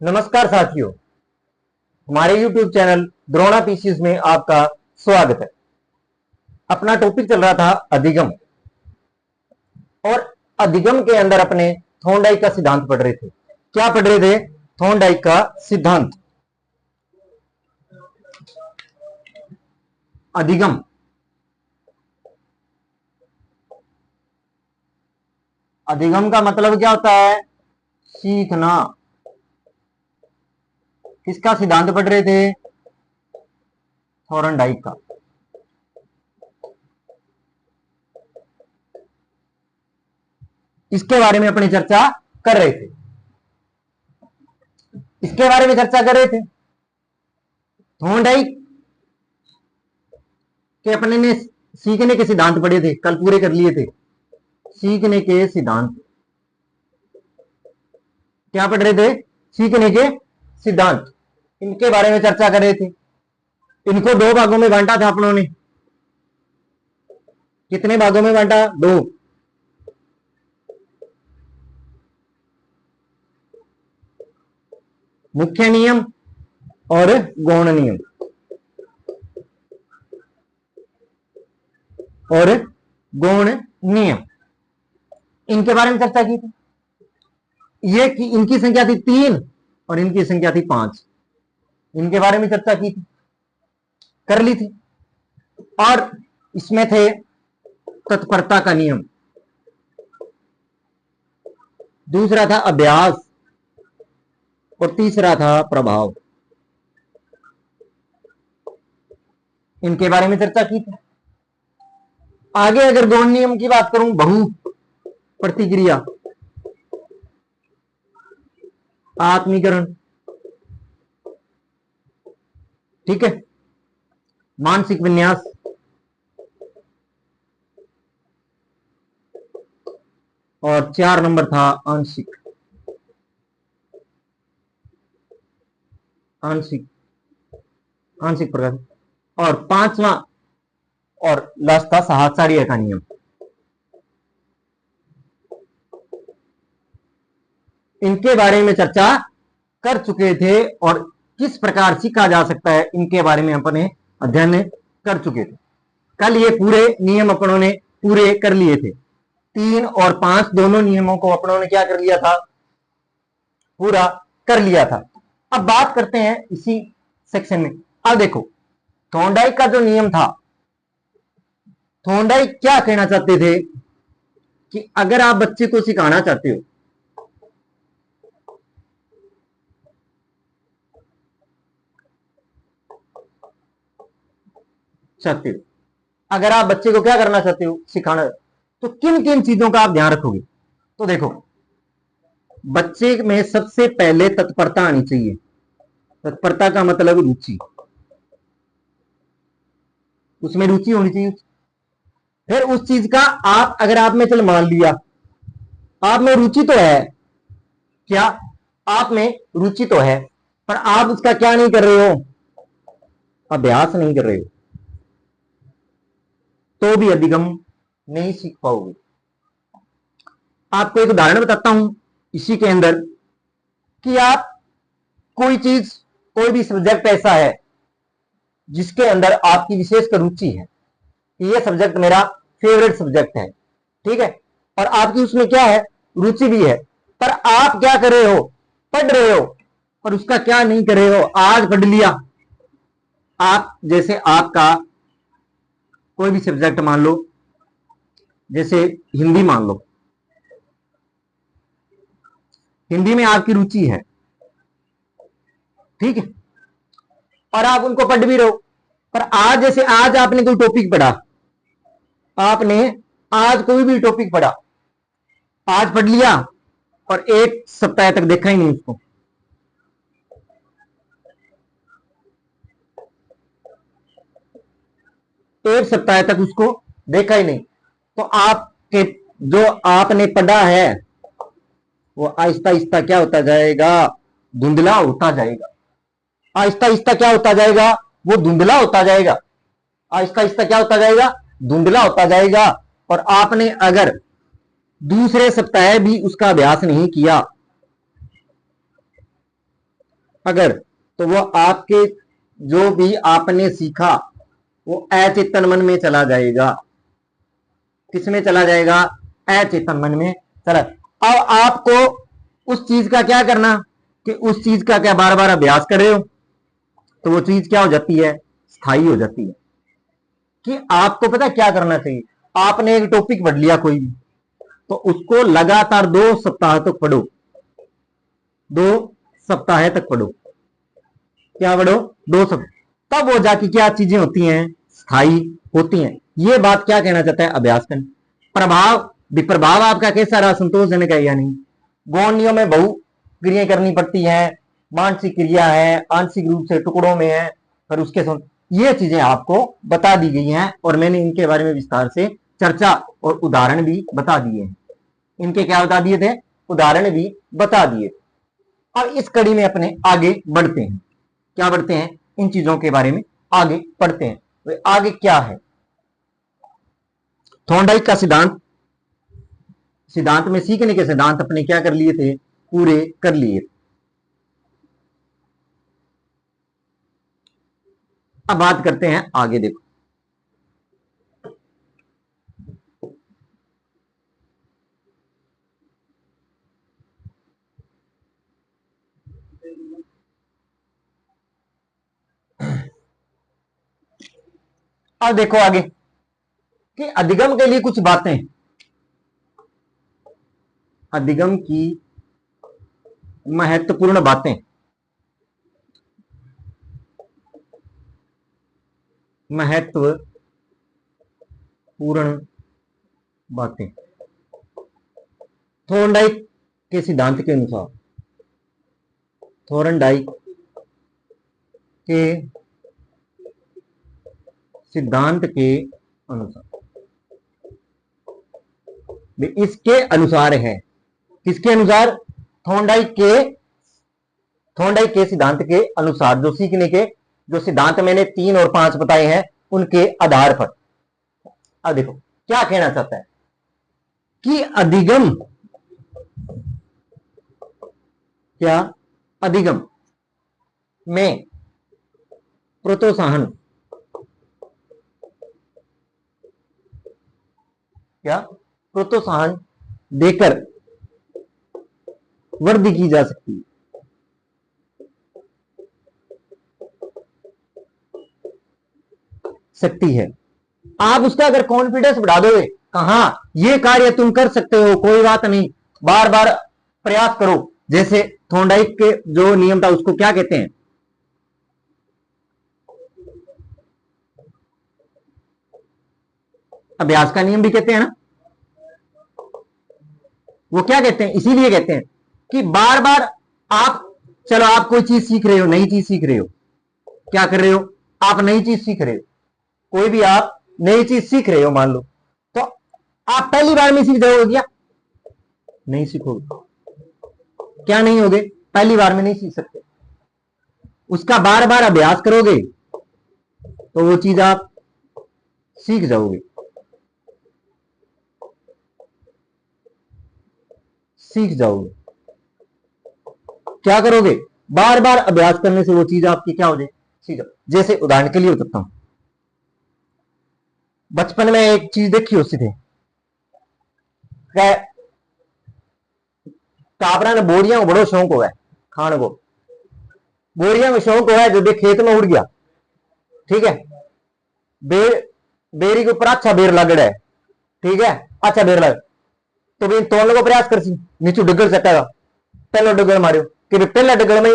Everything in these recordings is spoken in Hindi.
नमस्कार साथियों, हमारे YouTube चैनल द्रोणा पीसीज में आपका स्वागत है। अपना टॉपिक चल रहा था अधिगम, और अधिगम के अंदर अपने थॉर्नडाइक का सिद्धांत पढ़ रहे थे। क्या पढ़ रहे थे? थॉर्नडाइक का सिद्धांत। अधिगम, अधिगम का मतलब क्या होता है? सीखना। किसका सिद्धांत पढ़ रहे थे? थॉर्नडाइक का। इसके बारे में अपनी चर्चा कर रहे थे। इसके बारे में चर्चा कर रहे थे। थॉर्नडाइक के अपने ने सीखने के सिद्धांत पढ़े थे, कल पूरे कर लिए थे। सीखने के सिद्धांत क्या पढ़ रहे थे? सीखने के सिद्धांत। इनके बारे में चर्चा कर रहे थे। इनको दो भागों में बांटा था अपनों ने। कितने भागों में बांटा? दो। मुख्य नियम और गौण नियम। और गौण नियम, इनके बारे में चर्चा की थी। ये कि इनकी संख्या थी 3 और इनकी संख्या थी 5। इनके बारे में चर्चा की थी, कर ली थी। और इसमें थे तत्परता का नियम, दूसरा था अभ्यास, और तीसरा था प्रभाव। इनके बारे में चर्चा की थी। आगे अगर गौण नियम की बात करूं, बहु प्रतिक्रिया, आत्मीकरण, ठीक है, मानसिक विन्यास, और 4 नंबर था आंशिक। आंशिक आंशिक प्रकार, और 5वां और लास्ट था सहचार्य का नियम। इनके बारे में चर्चा कर चुके थे, और किस प्रकार सीखा जा सकता है इनके बारे में अपने अध्ययन कर चुके थे। कल ये पूरे नियम अपनों ने पूरे कर लिए थे। 3 और 5 दोनों नियमों को अपनों ने क्या कर लिया था? पूरा कर लिया था। अब बात करते हैं इसी सेक्शन में। अब देखो, थॉर्नडाइक का जो नियम था, थॉर्नडाइक क्या कहना चाहते थे कि अगर आप बच्चे को सिखाना चाहते हो, अगर आप बच्चे को क्या करना चाहते हो? सिखाना, तो किन किन चीजों का आप ध्यान रखोगे? तो देखो, बच्चे में सबसे पहले तत्परता आनी चाहिए। तत्परता का मतलब रुचि, उसमें रुचि होनी चाहिए। फिर उस चीज का आप अगर आप में, चल मान लिया आप में रुचि तो है, क्या आप में रुचि तो है, पर आप उसका क्या नहीं कर रहे हो? अभ्यास नहीं कर रहे हो, तो भी अधिगम नहीं सीख पाओगे। आपको एक उदाहरण बताता हूं इसी के अंदर, कि आप कोई चीज, कोई भी सब्जेक्ट ऐसा है जिसके अंदर आपकी विशेष रुचि है, ये सब्जेक्ट मेरा फेवरेट सब्जेक्ट है, ठीक है, और आपकी उसमें क्या है? रुचि भी है, पर आप क्या कर रहे हो? पढ़ रहे हो, पर उसका क्या नहीं कर रहे हो? आज पढ़ लिया। आप जैसे आपका कोई भी सब्जेक्ट मान लो, जैसे हिंदी मान लो, हिंदी में आपकी रुचि है, ठीक है, और आप उनको पढ़ भी रहे हो, पर आज जैसे आज आपने कोई टॉपिक पढ़ा, आपने आज कोई भी टॉपिक पढ़ा, आज पढ़ लिया, और 1 सप्ताह तक देखा ही नहीं उसको। एक सप्ताह तक उसको देखा ही नहीं, तो आपके जो आपने पढ़ा है वो आहिस्ता आहिस्ता क्या होता जाएगा? धुंधला होता जाएगा। आहिस्ता आहिस्ता क्या होता जाएगा? वो धुंधला होता जाएगा। आहिस्ता आहिस्ता क्या होता जाएगा? धुंधला होता जाएगा। और आपने अगर दूसरे सप्ताह भी उसका अभ्यास नहीं किया, अगर, तो वो आपके जो भी आपने सीखा वो अचेतन मन में चला जाएगा। किस में चला जाएगा? अचेतन मन में चला। अब आपको उस चीज का क्या करना कि उस चीज का क्या बार बार अभ्यास कर रहे हो तो वो चीज क्या हो जाती है? स्थायी हो जाती है। कि आपको पता है क्या करना चाहिए? आपने एक टॉपिक पढ़ लिया कोई भी, तो उसको लगातार 2 सप्ताह तक पढ़ो। 2 सप्ताह तक पढ़ो। क्या पढ़ो? 2 सप्ताह। तब वो जाके क्या चीजें होती हैं? स्थायी होती हैं। ये बात क्या कहना चाहता है? अभ्यास करना। प्रभाव, विप्रभाव आपका कैसा रहा? संतोषजनक है या नहीं? गौणियों में बहु क्रियाएं करनी पड़ती हैं, मानसिक क्रिया है, आंशिक रूप से टुकड़ों में है, फिर उसके सुन, ये चीजें आपको बता दी गई हैं और मैंने इनके बारे में विस्तार से चर्चा और उदाहरण भी बता दिए हैं। इनके क्या बता दिए थे? उदाहरण भी बता दिए। अब इस कड़ी में अपने आगे बढ़ते हैं। क्या बढ़ते हैं? इन चीजों के बारे में आगे पढ़ते हैं। वे आगे क्या है? थॉर्नडाइक का सिद्धांत, सिद्धांत में सीखने के सिद्धांत अपने क्या कर लिए थे? पूरे कर लिए। अब बात करते हैं आगे। देखो, अब देखो आगे कि अधिगम के लिए कुछ बातें, अधिगम की महत्वपूर्ण बातें, महत्वपूर्ण बातें थॉर्नडाइक के सिद्धांत के अनुसार, थॉर्नडाइक के सिद्धांत के अनुसार, इसके अनुसार है। किसके अनुसार? थॉर्नडाइक के सिद्धांत के अनुसार। जो सीखने के जो सिद्धांत मैंने 3 और 5 बताए हैं उनके आधार पर। अब देखो क्या कहना चाहता है कि अधिगम, क्या अधिगम में प्रोत्साहन, क्या प्रोत्साहन देकर वृद्धि की जा सकती है। आप उसका अगर कॉन्फिडेंस बढ़ा दोगे, कहां ये कार्य तुम कर सकते हो, कोई बात नहीं, बार बार प्रयास करो। जैसे थॉर्नडाइक के जो नियम था उसको क्या कहते हैं? अभ्यास का नियम भी कहते हैं ना। वो क्या कहते हैं? इसीलिए कहते हैं कि बार बार आप, चलो आप कोई चीज सीख रहे हो, नई चीज सीख रहे हो, क्या कर रहे हो? आप नई चीज सीख रहे हो, कोई भी आप नई चीज सीख रहे हो मान लो, तो आप पहली बार में सीख जाओगे क्या? नहीं सीखोगे। क्या नहीं होगे? पहली बार में नहीं सीख सकते। उसका बार बार अभ्यास करोगे तो वो चीज आप सीख जाओगे, सीख जाओगे। क्या करोगे? बार बार अभ्यास करने से वो चीज आपकी क्या हो जाए? सीख जाओ। जैसे उदाहरण के लिए बताता हूं, बचपन में एक चीज देखी हो सीधे, काबरा ने बोरिया को बड़ो शौक हुआ है खाने को, बोरिया में शौक हुआ है, जब खेत में उड़ गया, ठीक है, बेर, बेरी के ऊपर अच्छा बेर लग रहा है, ठीक है, अच्छा बेर लग, तो भाई तोड़ने को प्रयास कर सी, नीचे डगर सटेगा, पहला डगर मारियो कि पहला डगर में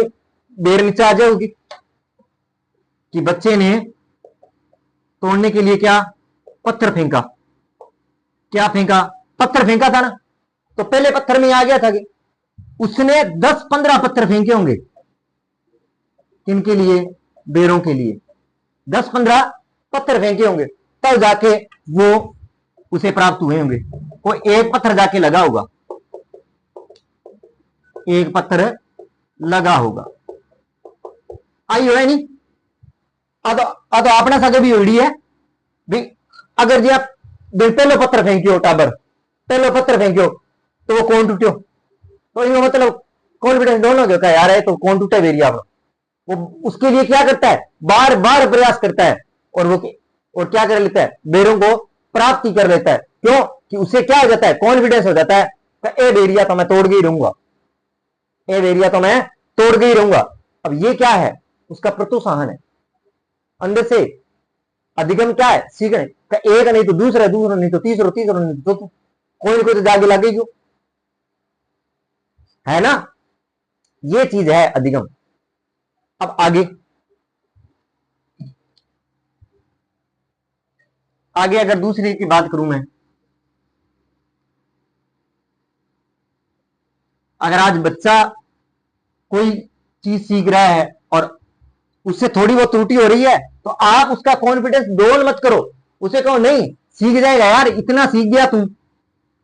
बेर नीचे आ जाएगी। कि बच्चे ने तोड़ने के लिए क्या पत्थर फेंका, क्या फेंका? पत्थर फेंका था ना, तो पहले पत्थर में आ गया था कि उसने 10-15 पत्थर फेंके होंगे, किनके लिए? बेरों के लिए 10-15 पत्थर फेंके होंगे, तब जाके वो उसे प्राप्त हुए होंगे। कोई एक पत्थर जाके लगा होगा, एक पत्थर लगा होगा, आई हो नहीं? तो अपना सगे भी होड़ी है भी, अगर जी आप पहले पत्थर फेंकियो, टाबर पहले पत्थर फेंकियो तो वो कौन टूटियो, तो ये मतलब कॉन्फिडेंस दोनों का यार है, तो कौन टूटे बेरी आप, वो उसके लिए क्या करता है, बार बार प्रयास करता है, और वो और क्या कर लेता है, बेरों को प्राप्ति कर लेता है। क्यों कि उससे क्या हो जाता है, कॉन्फिडेंस हो जाता है, ए बेरिया तो मैं तोड़ के ही रहूंगा, ए बेरिया तो मैं तोड़ के ही रहूंगा। अब ये क्या है, उसका प्रोत्साहन है अंदर से। अधिगम क्या है, सीखने का, एक नहीं तो दूसरा, दूसरा नहीं तो तीसरा, तीसरा नहीं तो चौथा, कोई ना कोई तो जागे लगे क्यों, है ना। ये चीज है अधिगम। अब आगे आगे अगर दूसरे की बात करूं मैं, अगर आज बच्चा कोई चीज सीख रहा है और उससे थोड़ी बहुत त्रुटि हो रही है, तो आप उसका कॉन्फिडेंस डोल मत करो, उसे कहो नहीं सीख जाएगा यार, इतना सीख गया तू,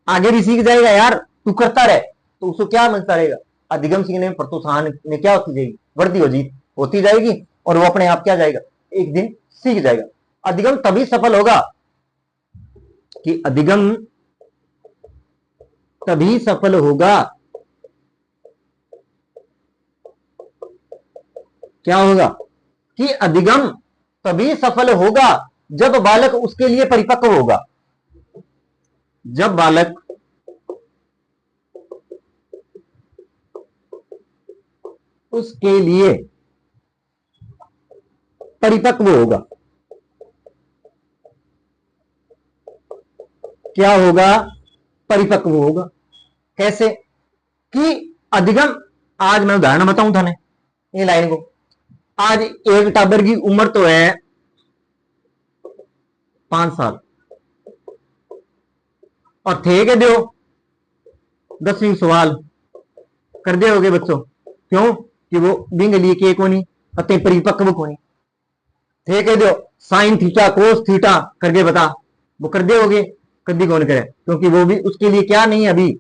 आगे भी सीख जाएगा यार, तू करता रहे, तो उसको क्या मिलता रहेगा, अधिगम सीखने में प्रोत्साहन में क्या होती जाएगी, वृद्धि होती जाएगी, और वो अपने आप क्या जाएगा, एक दिन सीख जाएगा। अधिगम तभी सफल होगा कि अधिगम तभी सफल होगा, क्या होगा कि अधिगम तभी सफल होगा जब बालक उसके लिए परिपक्व होगा, जब बालक उसके लिए परिपक्व होगा। क्या होगा, परिपक्व होगा। कैसे कि अधिगम, आज मैं उदाहरण बताऊं थाने ये लाइन को, आज एक टाबर की उम्र तो है 5 साल, और थे के दो 10वीं सवाल कर दोगे बच्चों, क्यों कि वो बिंग लिए के कोनी अते परिपक्व कोनी, थे के दो साइन थीटा कोस थीटा करके बता, वो कर दोगे, कभी कौन करे, क्योंकि वो भी उसके लिए क्या नहीं है, अभी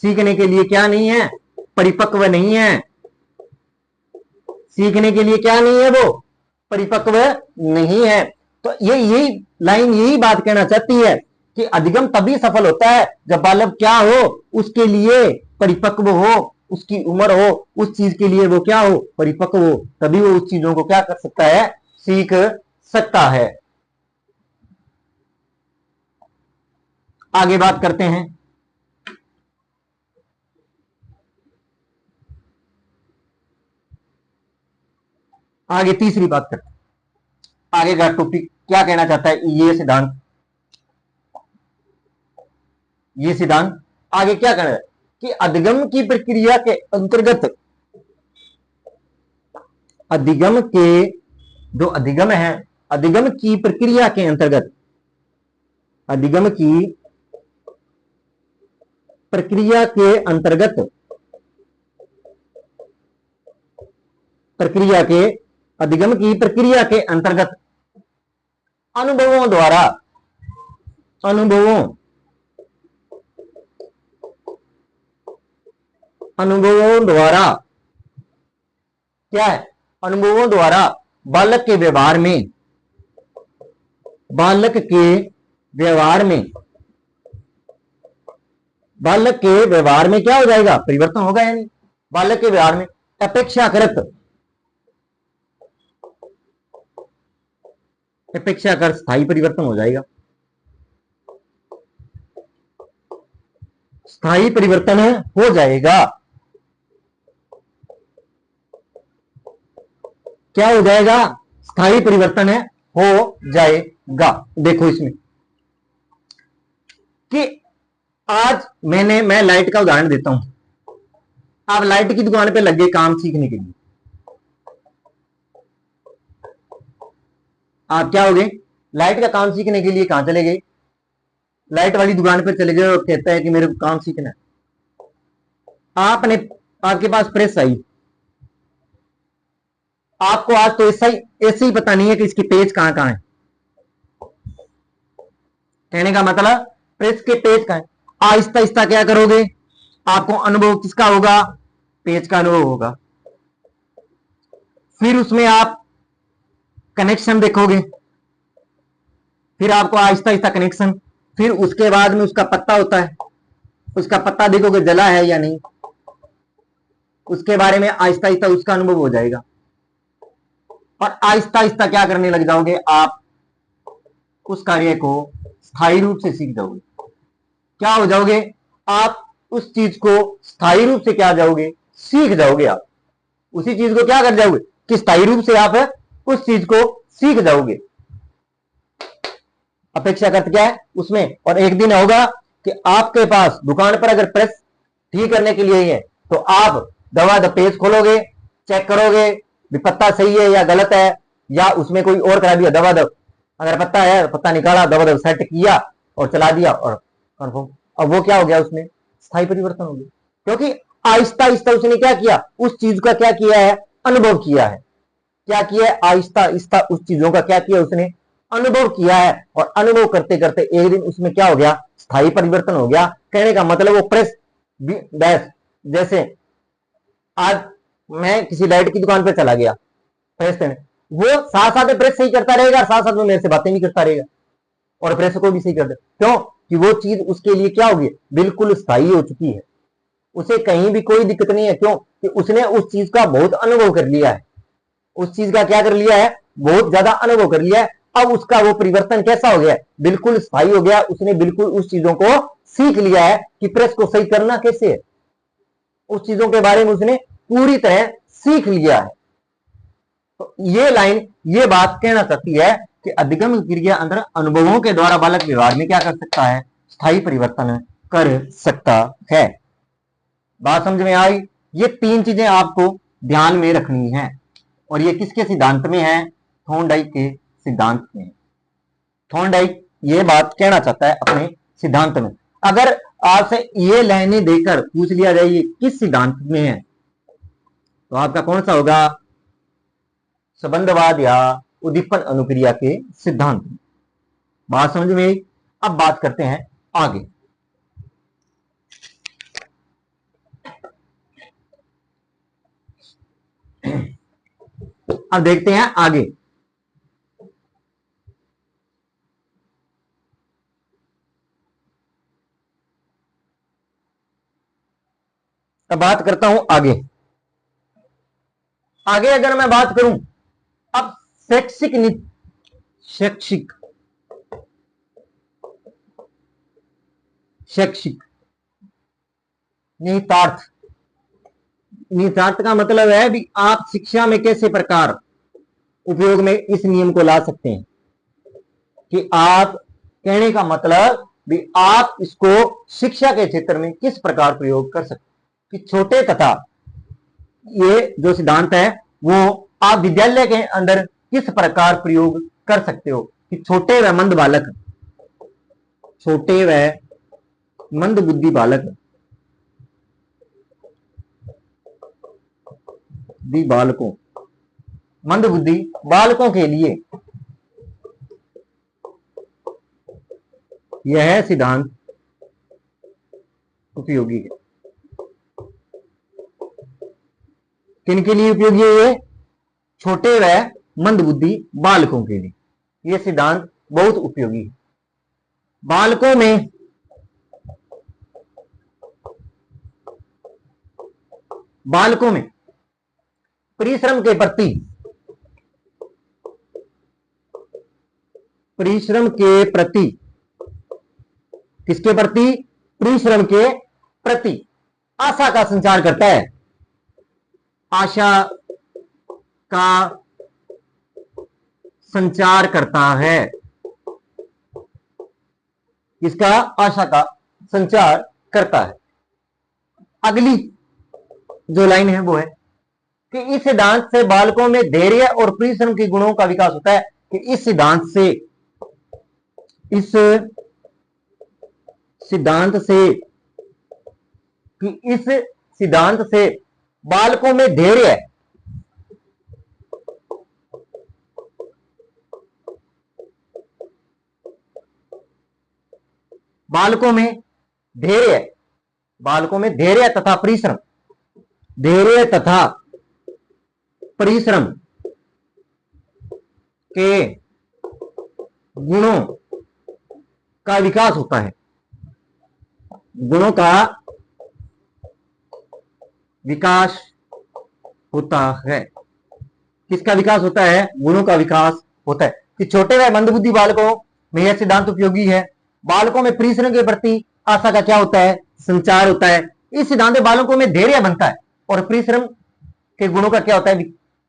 सीखने के लिए क्या नहीं है, परिपक्व नहीं है, सीखने के लिए क्या नहीं है, वो परिपक्व नहीं है। तो ये यही लाइन यही बात कहना चाहती है कि अधिगम तभी सफल होता है जब बालक क्या हो, उसके लिए परिपक्व हो, उसकी उम्र हो, उस चीज के लिए वो क्या हो, परिपक्व हो, तभी वो उस चीजों को क्या कर सकता है, सीख सकता है। आगे बात करते हैं, आगे तीसरी बात करते हैं। आगे का टॉपिक क्या कहना चाहता है, ये सिद्धांत आगे क्या कहना है कि अधिगम की प्रक्रिया के अंतर्गत, अधिगम के जो अधिगम है, अधिगम की प्रक्रिया के अंतर्गत, अधिगम की प्रक्रिया के अंतर्गत, प्रक्रिया के अधिगम की प्रक्रिया के अंतर्गत अनुभवों द्वारा, अनुभवों अनुभवों द्वारा क्या है, अनुभवों द्वारा बालक के व्यवहार में, बालक के व्यवहार में, बालक के व्यवहार में क्या हो जाएगा, परिवर्तन होगा, यानी बालक के व्यवहार में अपेक्षाकृत, अपेक्षाकृत स्थायी परिवर्तन हो जाएगा, स्थायी परिवर्तन हो जाएगा। क्या हो जाएगा, स्थायी परिवर्तन हो जाएगा। देखो इसमें कि आज मैं लाइट का उदाहरण देता हूं, आप लाइट की दुकान पे लग गए काम सीखने के लिए, आप क्या हो गए, लाइट का काम सीखने के लिए कहां चले गए, लाइट वाली दुकान पर चले गए और कहता है कि मेरे को काम सीखना है, आपने आपके पास प्रेस आई, आपको आज तो ऐसे ही पता नहीं है कि इसके पेज कहां कहां है, कहने का मतलब प्रेस के पेज कहां है, आहिस्ता आहिस्ता क्या करोगे, आपको अनुभव किसका होगा, पेज का अनुभव होगा, फिर उसमें आप कनेक्शन देखोगे, फिर आपको आहिस्ता आहिस्ता कनेक्शन, फिर उसके बाद में उसका पत्ता होता है, उसका पत्ता देखोगे जला है या नहीं, उसके बारे में आहिस्ता आहिस्ता उसका अनुभव हो जाएगा, और आहिस्ता आहिस्ता क्या करने लग जाओगे, आप उस कार्य को स्थायी रूप से सीख जाओगे। क्या हो जाओगे, आप उस चीज को स्थायी रूप से क्या जाओगे, सीख जाओगे। आप उसी चीज को क्या कर जाओगे कि स्थायी रूप से आप उस चीज को सीख जाओगे। अपेक्षाकृत क्या है उसमें, और एक दिन होगा कि आपके पास दुकान पर अगर प्रेस ठीक करने के लिए ही है तो आप दवा पेज खोलोगे, चेक करोगे भी पत्ता सही है या गलत है, या उसमें कोई और करा दिया दवा दब, अगर पत्ता है पत्ता निकाला, दवा दब सेट किया और चला दिया और कंफर्म। अब वो क्या हो गया, उसमें स्थायी परिवर्तन हो गया, क्योंकि आहिस्ता आहिस्ता उसने क्या किया, उस चीज का क्या किया है, अनुभव किया है। क्या किया है, आहिस्ता आहिस्ता उस चीजों का क्या किया उसने, अनुभव किया है। और अनुभव करते करते एक दिन उसमें क्या हो गया, स्थायी परिवर्तन हो गया। कहने का मतलब वो प्रेस डैश, जैसे आज मैं किसी लाइट की दुकान पर चला गया प्रेस करने, वो साथ साथ में प्रेस सही करता रहेगा, साथ साथ में मेरे से बातें भी करता रहेगा और प्रेस को भी सही कर दे। क्यों कि वो चीज उसके लिए क्या होगी, बिल्कुल स्थायी हो चुकी है, उसे कहीं भी कोई दिक्कत नहीं है। क्यों कि उसने उस चीज का बहुत अनुभव कर लिया है, उस चीज का क्या कर लिया है, बहुत ज्यादा अनुभव कर लिया है। अब उसका वो परिवर्तन कैसा हो गया, बिल्कुल स्थायी हो गया। उसने बिल्कुल उस चीजों को सीख लिया है कि प्रेस को सही करना कैसे है, उस चीजों के बारे में उसने पूरी तरह सीख लिया है। तो ये लाइन ये बात कहना चाहती है कि अधिगम क्रिया अंदर अनुभवों के द्वारा बालक व्यवहार में क्या कर सकता है, स्थायी परिवर्तन कर सकता है। बात समझ में आई। ये तीन चीजें आपको ध्यान में रखनी है, और ये किसके सिद्धांत में है, थॉर्नडाइक के सिद्धांत में। थॉर्नडाइक ये बात कहना चाहता है अपने सिद्धांत में। अगर आपसे ये लाइनें देकर पूछ लिया जाए ये किस सिद्धांत में है, तो आपका कौन सा होगा, संबंधवाद या उद्दीपन अनुक्रिया के सिद्धांत। बात समझ में। अब बात करते हैं आगे। अब देखते हैं आगे। अब बात करता हूं आगे। आगे अगर मैं बात करूं अब शैक्षिक शैक्षिक शैक्षिक निहितार्थ। निहितार्थ का मतलब है भी आप शिक्षा में कैसे प्रकार उपयोग में इस नियम को ला सकते हैं, कि आप कहने का मतलब भी आप इसको शिक्षा के क्षेत्र में किस प्रकार प्रयोग कर सकते हैं। कि छोटे तथा ये जो सिद्धांत है वो आप विद्यालय के अंदर किस प्रकार प्रयोग कर सकते हो। कि छोटे व मंद बालक, छोटे व मंद बुद्धि बालक बालकों, मंद बुद्धि बालकों के लिए यह सिद्धांत उपयोगी है। किनके लिए उपयोगी है ये, छोटे व मंद बुद्धि बालकों के लिए यह सिद्धांत बहुत उपयोगी है। बालकों में परिश्रम के प्रति, किसके प्रति, परिश्रम के प्रति आशा का संचार करता है। आशा का संचार करता है। किसका, आशा का संचार करता है। अगली जो लाइन है वो है कि इस सिद्धांत से बालकों में धैर्य और परिश्रम के गुणों का विकास होता है। कि इस सिद्धांत से बालकों में धैर्य, बालकों में धैर्य तथा परिश्रम के गुणों का विकास होता है। गुणों का विकास होता है। किसका विकास होता है? गुणों का विकास होता है। कि छोटे व मंदबुद्धि बालकों में यह सिद्धांत उपयोगी है। बालकों में परिश्रम के प्रति आशा का क्या होता है? संचार होता है। इस सिद्धांत में बालकों में धैर्य बनता है और परिश्रम के गुणों का क्या होता है?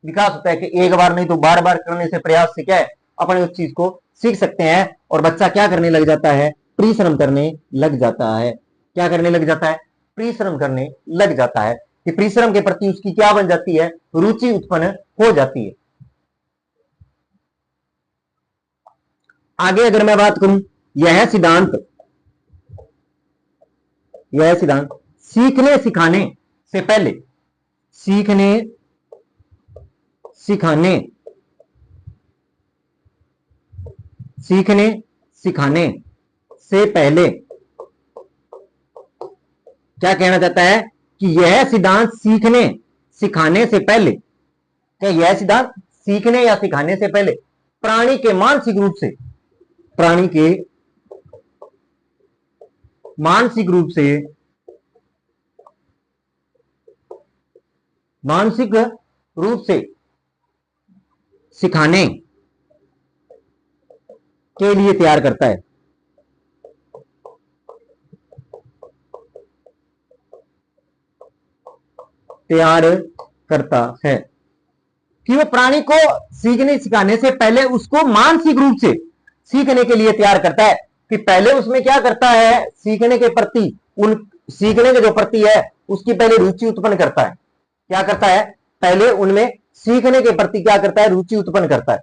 विकास होता है। कि एक बार नहीं तो बार बार करने से, प्रयास से क्या है, अपने उस चीज को सीख सकते हैं और बच्चा क्या करने लग जाता है? परिश्रम करने लग जाता है। क्या करने लग जाता है? परिश्रम करने लग जाता है। कि परिश्रम के प्रति उसकी क्या बन जाती है? रुचि उत्पन्न हो जाती है। आगे अगर मैं बात करूं, यह सिद्धांत सीखने सिखाने से पहले, सीखने सिखाने सीखने सिखाने से पहले क्या कहना चाहता है? कि यह सिद्धांत सीखने सिखाने से पहले, क्या यह सिद्धांत सीखने या सिखाने से पहले प्राणी के मानसिक रूप से, प्राणी के मानसिक रूप से, मानसिक रूप से सिखाने के लिए तैयार करता है। तैयार करता है। कि वो प्राणी को सीखने सिखाने से पहले उसको मानसिक रूप से सीखने के लिए तैयार करता है। कि पहले उसमें क्या करता है? सीखने के प्रति, उन सीखने के जो प्रति है उसकी पहले रुचि उत्पन्न करता है। क्या करता है? पहले उनमें सीखने के प्रति क्या करता है? रुचि उत्पन्न करता है।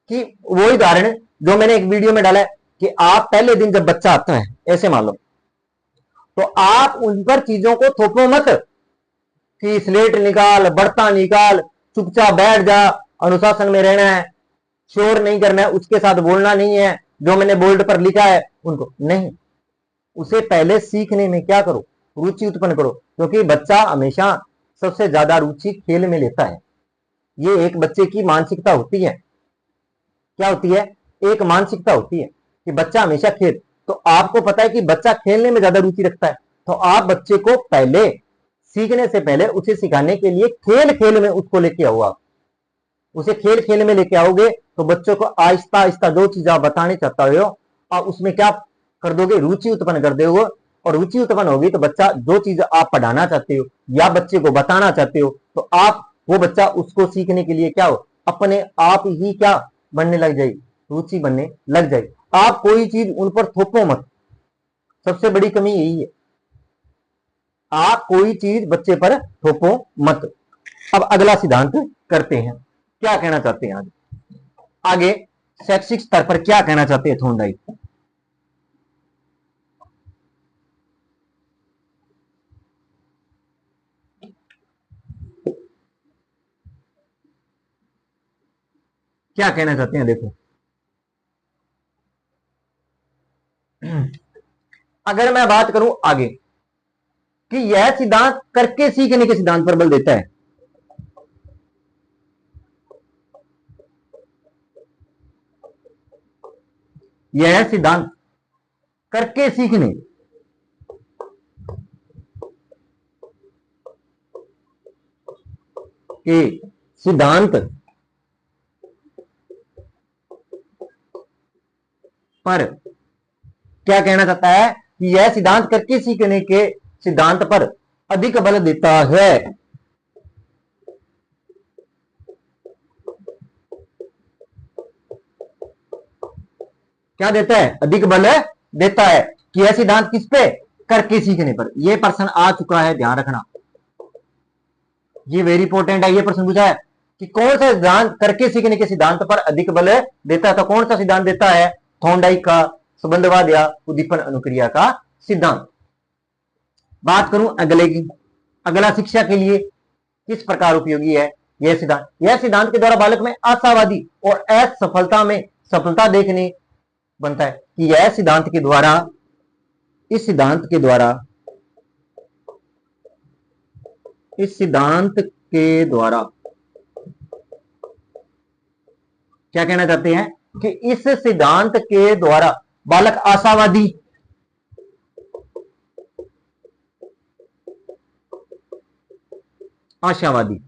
कि वो उदाहरण जो मैंने एक वीडियो में डाला है कि आप पहले दिन जब बच्चा आता है, ऐसे मान लो, तो आप उन पर चीजों को थोपो मत कि स्लेट निकाल, बर्ता निकाल, चुपचाप बैठ जा, अनुशासन में रहना है, शोर नहीं करना है, उसके साथ बोलना नहीं है, जो मैंने बोर्ड पर लिखा है उनको नहीं। उसे पहले सीखने में क्या करो? रुचि उत्पन्न करो। क्योंकि बच्चा हमेशा सबसे ज्यादा रुचि खेल में लेता है। ये एक बच्चे की मानसिकता होती है। क्या होती है? एक मानसिकता होती है कि बच्चा हमेशा खेल। तो आपको पता है कि बच्चा खेलने में ज्यादा रुचि रखता है, तो आप बच्चे को पहले, सीखने से पहले उसे सिखाने के लिए खेल खेल में उसको लेके आओ। आप उसे खेल खेल में लेके आओगे तो बच्चों को आहिस्ता आहिस्ता जो चीज आप बताने चाहते हो आप उसमें क्या कर दोगे? रुचि उत्पन्न कर दोगे। और रुचि उत्पन्न होगी तो बच्चा जो चीज आप पढ़ाना चाहते हो या बच्चे को बताना चाहते हो तो आप, वो बच्चा उसको सीखने के लिए क्या हो? अपने आप ही क्या बनने लग जाएगी? रुचि बनने लग जाएगी। आप कोई चीज उन पर थोपो मत। सबसे बड़ी कमी यही है, आप कोई चीज बच्चे पर थोपो मत। अब अगला सिद्धांत करते हैं, क्या कहना चाहते हैं आगे शैक्षिक स्तर पर क्या कहना चाहते हैं थॉर्नडाइक? क्या कहना चाहते हैं? देखो, अगर मैं बात करूं आगे कि यह सिद्धांत करके सीखने के सिद्धांत पर बल देता है। यह सिद्धांत करके सीखने के सिद्धांत पर क्या कहना चाहता है? कि यह सिद्धांत करके सीखने के सिद्धांत पर अधिक बल देता है। क्या देता है? अधिक बल देता है। कि यह सिद्धांत किस पे? करके सीखने पर। यह प्रश्न आ चुका है, ध्यान रखना, ये वेरी इंपॉर्टेंट है। ये प्रश्न पूछा है कि कौन सा सिद्धांत करके सीखने के सिद्धांत पर अधिक बल देता है? तो कौन सा सिद्धांत देता है? थॉर्नडाइक का संबंधवाद या उद्दीपन अनुक्रिया का सिद्धांत। बात करूं अगले की, अगला शिक्षा के लिए किस प्रकार उपयोगी है यह सिद्धांत? यह सिद्धांत के द्वारा बालक में आशावादी और असफलता में सफलता देखने बनता है। कि यह सिद्धांत के द्वारा, इस सिद्धांत के द्वारा, इस सिद्धांत के द्वारा क्या कहना चाहते हैं? कि इस सिद्धांत के द्वारा बालक आशावादी, आशावादी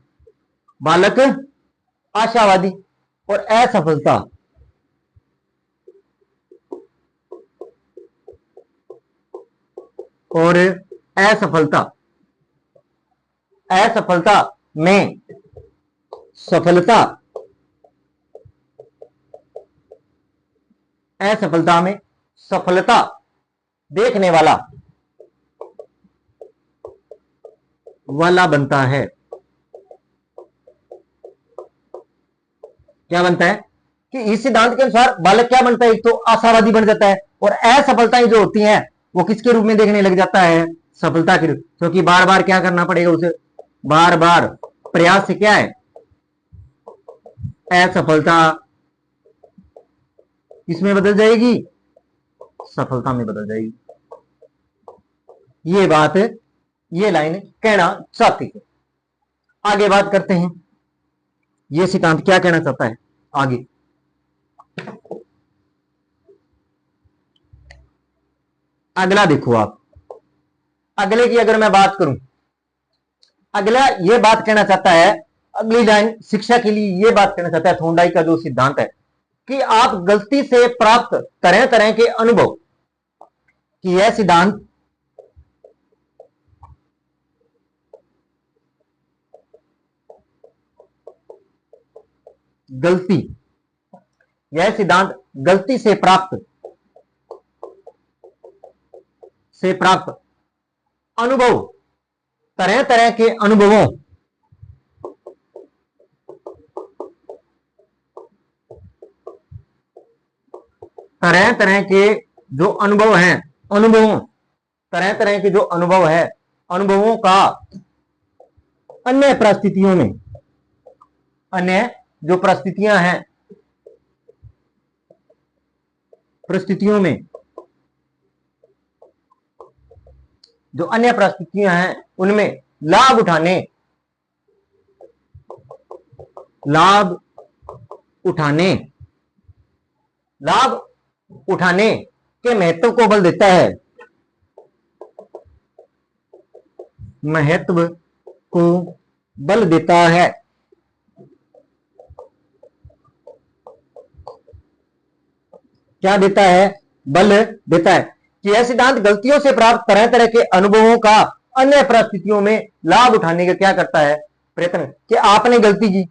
बालक आशावादी और असफलता, और असफलता, असफलता में सफलता, असफलता में सफलता देखने वाला बनता है। क्या बनता है कि इस सिद्धांत के अनुसार बालक क्या बनता है, एक तो आशावादी बन जाता है, और असफलताएं जो होती हैं वो किसके रूप में देखने लग जाता है, सफलता के रूप, क्योंकि बार बार क्या करना पड़ेगा उसे, बार बार प्रयास से क्या है, असफलता किसमें बदल जाएगी, सफलता में बदल जाएगी। ये बात, ये लाइन कहना चाहती है। आगे बात करते हैं, ये सिद्धांत क्या कहना चाहता है आगे। अगला देखो आप, अगले की अगर मैं बात करूं, अगला ये बात कहना चाहता है, अगली लाइन शिक्षा के लिए ये बात कहना चाहता है, थोंडाई का जो सिद्धांत है कि आप गलती से प्राप्त तरह तरह के अनुभव, कि यह सिद्धांत गलती, यह सिद्धांत गलती से प्राप्त अनुभव, तरह तरह के अनुभवों, तरह तरह के जो अनुभव हैं, अनुभवों, तरह तरह के जो अनुभव है, अनुभवों का अन्य परिस्थितियों में, अन्य जो परिस्थितियां हैं, परिस्थितियों में जो अन्य परिस्थितियां हैं उनमें लाभ उठाने, लाभ उठाने, लाभ उठाने के महत्व को बल देता है, महत्व को बल देता है। क्या देता है, बल देता है कि यह सिद्धांत गलतियों से प्राप्त तरह तरह के अनुभवों का अन्य परिस्थितियों में लाभ उठाने का क्या करता है, प्रयत्न, कि आपने गलती की,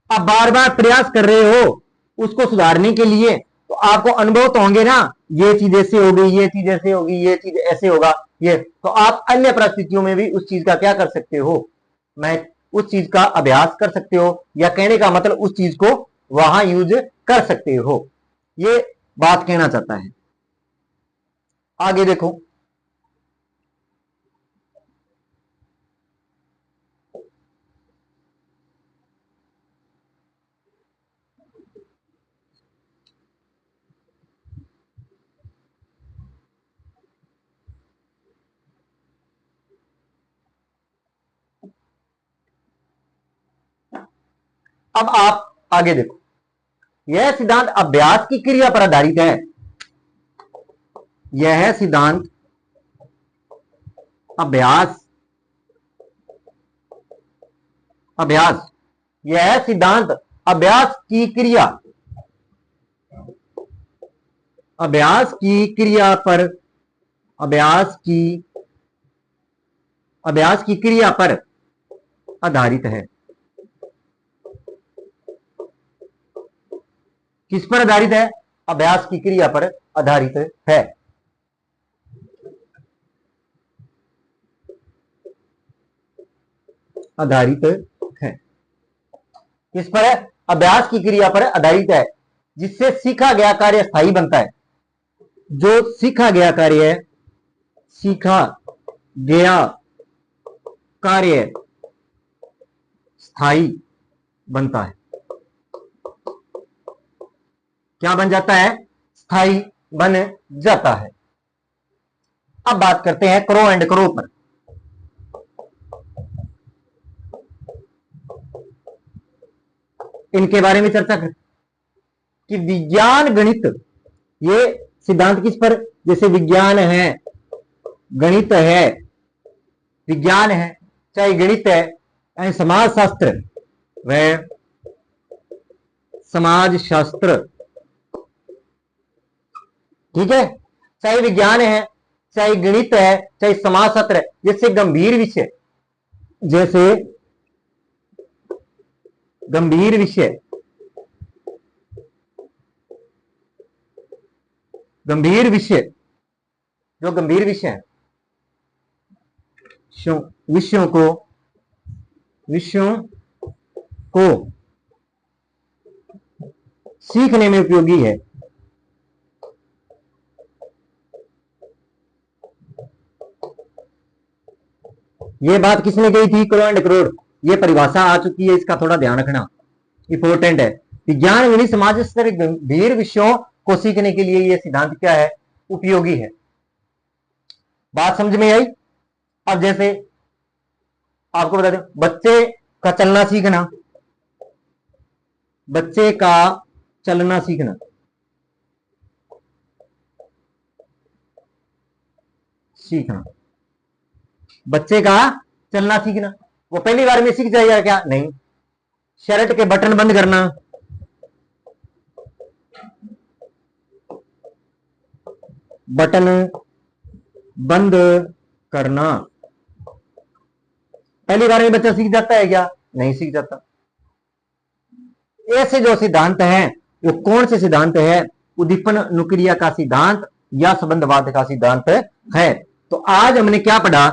आप बार बार प्रयास कर रहे हो उसको सुधारने के लिए, तो आपको अनुभव तो होंगे ना, ये चीज ऐसे होगी, ये चीज ऐसे होगी, ये चीज ऐसे होगा, ये तो आप अन्य परिस्थितियों में भी उस चीज का क्या कर सकते हो, मैं उस चीज का अभ्यास कर सकते हो, या कहने का मतलब उस चीज को वहां यूज कर सकते हो, ये बात कहना चाहता है। आगे देखो, अब आप आगे देखो, यह सिद्धांत अभ्यास की क्रिया पर आधारित है, यह सिद्धांत अभ्यास, अभ्यास, यह सिद्धांत अभ्यास की क्रिया, अभ्यास की क्रिया पर, अभ्यास की क्रिया पर आधारित है। किस पर आधारित है, अभ्यास की क्रिया पर आधारित है। आधारित है, किस पर है, अभ्यास की क्रिया पर आधारित है, जिससे सीखा गया कार्य स्थायी बनता है, जो सीखा गया कार्य है, सीखा गया कार्य स्थायी बनता है। क्या बन जाता है, स्थायी बन जाता है। अब बात करते हैं क्रो एंड क्रो पर। इनके बारे में चर्चा करते कि विज्ञान गणित, ये सिद्धांत किस पर, जैसे विज्ञान है, गणित है, विज्ञान है चाहे गणित है, समाज शास्त्र वह समाज शास्त्र, ठीक है, चाहे विज्ञान है, चाहे गणित है, चाहे समाज शास्त्र है, जैसे गंभीर विषय, जैसे गंभीर विषय, गंभीर विषय, जो गंभीर विषय है, विषयों को सीखने में उपयोगी है, ये बात किसने कही थी? Crow and Crow. ये परिभाषा आ चुकी है, इसका थोड़ा ध्यान रखना इंपॉर्टेंट है। विज्ञान गणित समाज शास्त्र गंभीर विषयों को सीखने के लिए ये सिद्धांत क्या है? उपयोगी है। बात समझ में आई? अब जैसे आपको बता दें, बच्चे का चलना सीखना, बच्चे का चलना सीखना, बच्चे का चलना सीखना, वो पहली बार में सीख जाएगा क्या? नहीं। शर्ट के बटन बंद करना, बटन बंद करना, पहली बार में बच्चा सीख जाता है क्या? नहीं सीख जाता। ऐसे जो सिद्धांत हैं, वो कौन से सिद्धांत है? उद्दीपन अनुक्रिया का सिद्धांत या संबंधवाद का सिद्धांत है। तो आज हमने क्या पढ़ा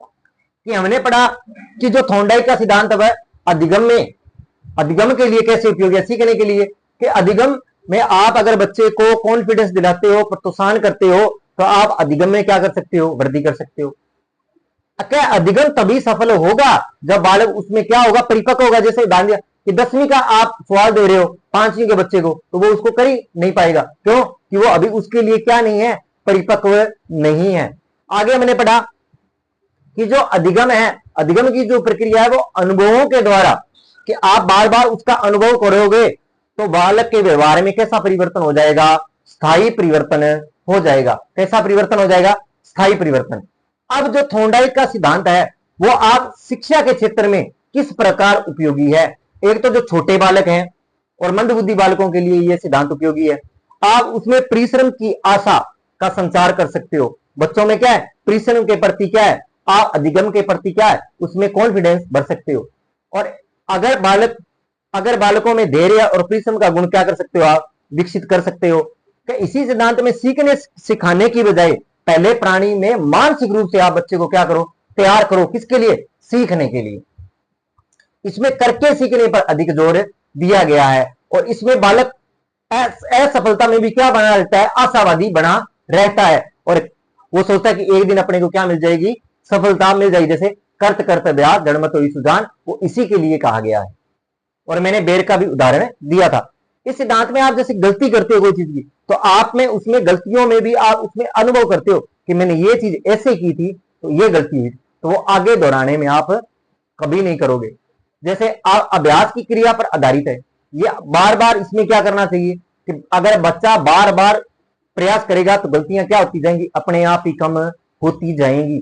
कि हमने पढ़ा कि जो थॉर्नडाइक का सिद्धांत है अधिगम के लिए कैसे उपयोगी है? सीखने के लिए कि अधिगम में आप अगर बच्चे को कॉन्फिडेंस दिलाते हो, प्रोत्साहन करते हो, तो आप अधिगम में क्या कर सकते हो? वृद्धि कर सकते हो। क्या अधिगम तभी सफल होगा जब बालक उसमें क्या होगा? परिपक्व होगा। जैसे उदाहरण दिया कि 10वीं का आप सवाल दे रहे हो 5वीं के बच्चे को, तो वो उसको कर ही नहीं पाएगा। क्यों? कि वो अभी उसके लिए क्या नहीं है? परिपक्व नहीं है। आगे हमने पढ़ा कि जो अधिगम है, अधिगम की जो प्रक्रिया है वो अनुभवों के द्वारा, कि आप बार बार उसका अनुभव करोगे तो बालक के व्यवहार में कैसा परिवर्तन हो जाएगा? स्थायी परिवर्तन हो जाएगा। कैसा परिवर्तन हो जाएगा? स्थायी परिवर्तन। अब जो थॉर्नडाइक का सिद्धांत है वो आप शिक्षा के क्षेत्र में किस प्रकार उपयोगी है? एक तो जो छोटे बालक हैं और मंदबुद्धि बालकों के लिए यह सिद्धांत उपयोगी है। आप उसमें परिश्रम की आशा का संचार कर सकते हो। बच्चों में क्या है? परिश्रम के प्रति क्या है? आप अधिगम के प्रति क्या है? उसमें कॉन्फिडेंस भर सकते हो। और अगर बालकों में धैर्य और परिश्रम का गुण क्या कर सकते हो? आप विकसित कर सकते हो। कि इसी सिद्धांत में सीखने सिखाने की बजाय पहले प्राणी में मानसिक रूप से आप बच्चे को क्या करो? तैयार करो। किसके लिए? सीखने के लिए। इसमें करके सीखने पर अधिक जोर दिया गया है और इसमें बालक असफलता में भी क्या बना रहता है? आशावादी बना रहता है और वो सोचता है कि एक दिन अपने को क्या मिल जाएगी? सफलता मिल जाएगी। जैसे कर्त कर्तव्यात जड़मत हुई सुजान, वो इसी के लिए कहा गया है। और मैंने बेर का भी उदाहरण दिया था। इस सिद्धांत में आप जैसे गलती करते हो कोई चीज की, तो आप में उसमें गलतियों में भी आप उसमें अनुभव करते हो कि मैंने ये चीज ऐसे की थी तो ये गलती हुई, तो वो आगे दोहराने में आप कभी नहीं करोगे। जैसे आप अभ्यास की क्रिया पर आधारित है, ये बार बार इसमें क्या करना चाहिए कि अगर बच्चा बार बार प्रयास करेगा तो गलतियां क्या होती जाएंगी? अपने आप ही कम होती जाएंगी।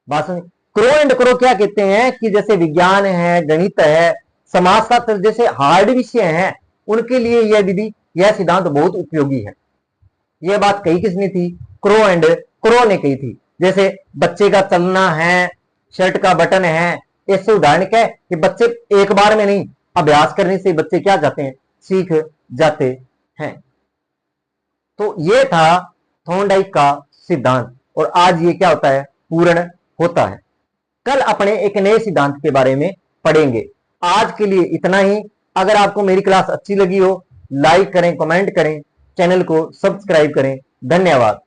बात समझ? क्रो एंड क्रो क्या कहते हैं कि जैसे विज्ञान है, गणित है, समाज शास्त्र जैसे हार्ड विषय हैं, उनके लिए यह विधि, यह सिद्धांत बहुत उपयोगी है। यह बात कही किसने थी? क्रो एंड क्रो ने कही थी। जैसे बच्चे का चलना है, शर्ट का बटन है, ऐसे उदाहरण क्या है कि बच्चे एक बार में नहीं, अभ्यास करने से बच्चे क्या जाते हैं? सीख जाते हैं। तो यह था थॉर्नडाइक का सिद्धांत और आज ये क्या होता है? पूर्ण होता है। कल अपने एक नए सिद्धांत के बारे में पढ़ेंगे। आज के लिए इतना ही। अगर आपको मेरी क्लास अच्छी लगी हो, लाइक करें, कमेंट करें, चैनल को सब्सक्राइब करें। धन्यवाद।